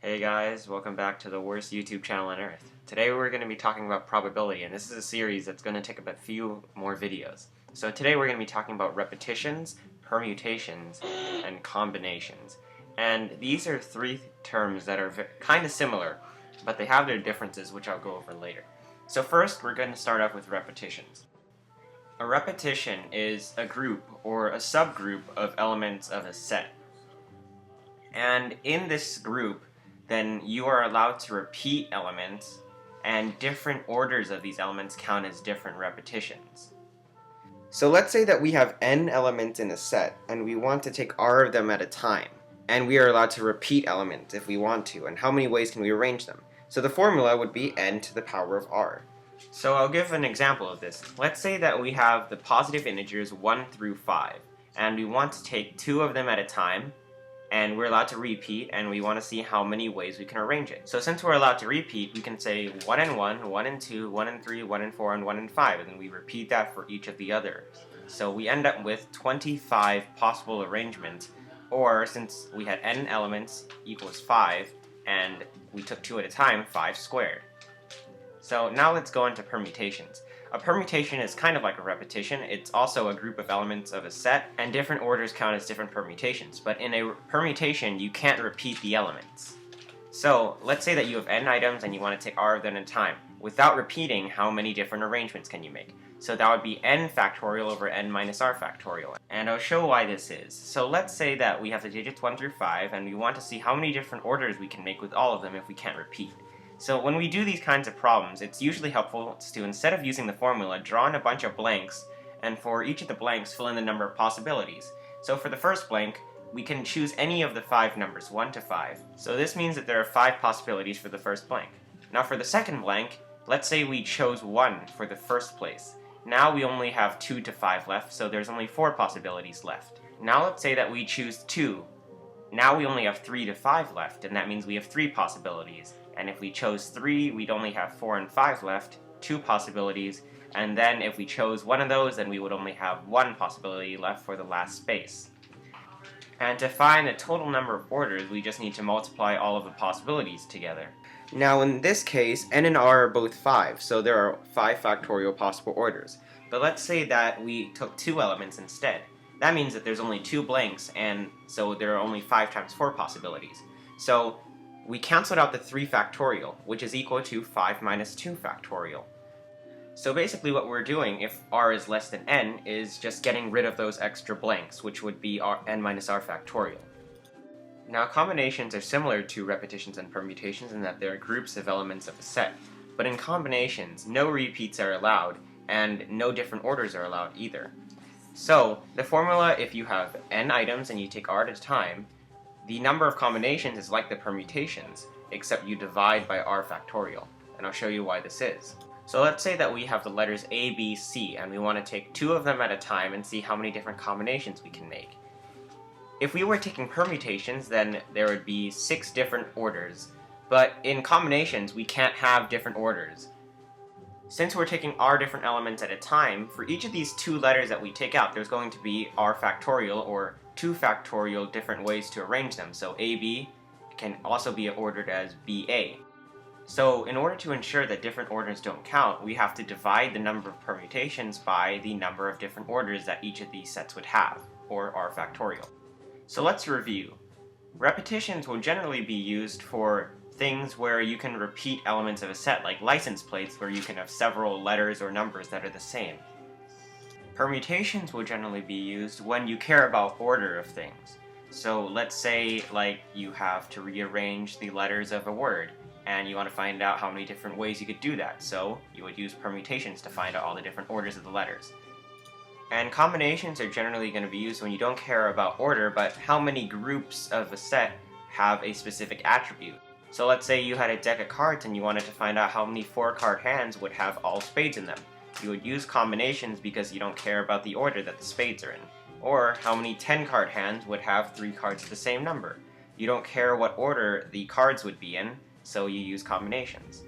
Hey guys, welcome back to the worst YouTube channel on earth. Today we're going to be talking about probability, and this is a series that's going to take up a few more videos. So today we're going to be talking about repetitions, permutations, and combinations. And these are three terms that are kind of similar, but they have their differences, which I'll go over later. So first, we're going to start off with repetitions. A repetition is a group or a subgroup of elements of a set. And in this group, then you are allowed to repeat elements, and different orders of these elements count as different repetitions. So let's say that we have n elements in a set, and we want to take r of them at a time. And we are allowed to repeat elements if we want to, and how many ways can we arrange them? So the formula would be n to the power of r. So I'll give an example of this. Let's say that we have the positive integers 1 through 5, and we want to take 2 of them at a time, and we're allowed to repeat, and we want to see how many ways we can arrange it. So since we're allowed to repeat, we can say 1 and 1, 1 and 2, 1 and 3, 1 and 4, and 1 and 5, and then we repeat that for each of the others. So we end up with 25 possible arrangements, or since we had n elements equals 5, and we took 2 at a time, 5 squared. So now let's go into permutations. A permutation is kind of like a repetition. It's also a group of elements of a set, and different orders count as different permutations. But in a permutation, you can't repeat the elements. So let's say that you have n items and you want to take r of them at a time. Without repeating, how many different arrangements can you make? So that would be n factorial over n minus r factorial. And I'll show why this is. So let's say that we have the digits 1 through 5, and we want to see how many different orders we can make with all of them if we can't repeat. So when we do these kinds of problems, it's usually helpful to, instead of using the formula, draw in a bunch of blanks, and for each of the blanks, fill in the number of possibilities. So for the first blank, we can choose any of the 5 numbers, 1 to 5. So this means that there are 5 possibilities for the first blank. Now for the second blank, let's say we chose 1 for the first place. Now we only have 2 to 5 left, so there's only 4 possibilities left. Now let's say that we choose 2. Now we only have 3 to 5 left, and that means we have 3 possibilities. And if we chose 3, we'd only have 4 and 5 left, 2 possibilities, and then if we chose one of those, then we would only have 1 possibility left for the last space. And to find the total number of orders, we just need to multiply all of the possibilities together. Now in this case, n and r are both 5, so there are 5 factorial possible orders. But let's say that we took 2 elements instead. That means that there's only 2 blanks, and so there are only 5 times 4 possibilities. So we canceled out the 3 factorial, which is equal to 5 minus 2 factorial. So basically what we're doing, if r is less than n, is just getting rid of those extra blanks, which would be n minus r factorial. Now combinations are similar to repetitions and permutations in that they're groups of elements of a set, but in combinations, no repeats are allowed, and no different orders are allowed either. So the formula, if you have n items and you take r at a time, the number of combinations is like the permutations, except you divide by r factorial, and I'll show you why this is. So let's say that we have the letters A, B, C, and we want to take 2 of them at a time and see how many different combinations we can make. If we were taking permutations, then there would be 6 different orders, but in combinations we can't have different orders. Since we're taking r different elements at a time, for each of these 2 letters that we take out, there's going to be r factorial, or 2 factorial different ways to arrange them. So AB can also be ordered as BA. So in order to ensure that different orders don't count, we have to divide the number of permutations by the number of different orders that each of these sets would have, or r factorial. So let's review. Repetitions will generally be used for things where you can repeat elements of a set, like license plates, where you can have several letters or numbers that are the same. Permutations will generally be used when you care about order of things. So let's say like you have to rearrange the letters of a word, and you want to find out how many different ways you could do that, so you would use permutations to find out all the different orders of the letters. And combinations are generally going to be used when you don't care about order, but how many groups of a set have a specific attribute. So let's say you had a deck of cards and you wanted to find out how many 4-card hands would have all spades in them. You would use combinations because you don't care about the order that the spades are in. Or how many 10-card hands would have 3 cards of the same number. You don't care what order the cards would be in, so you use combinations.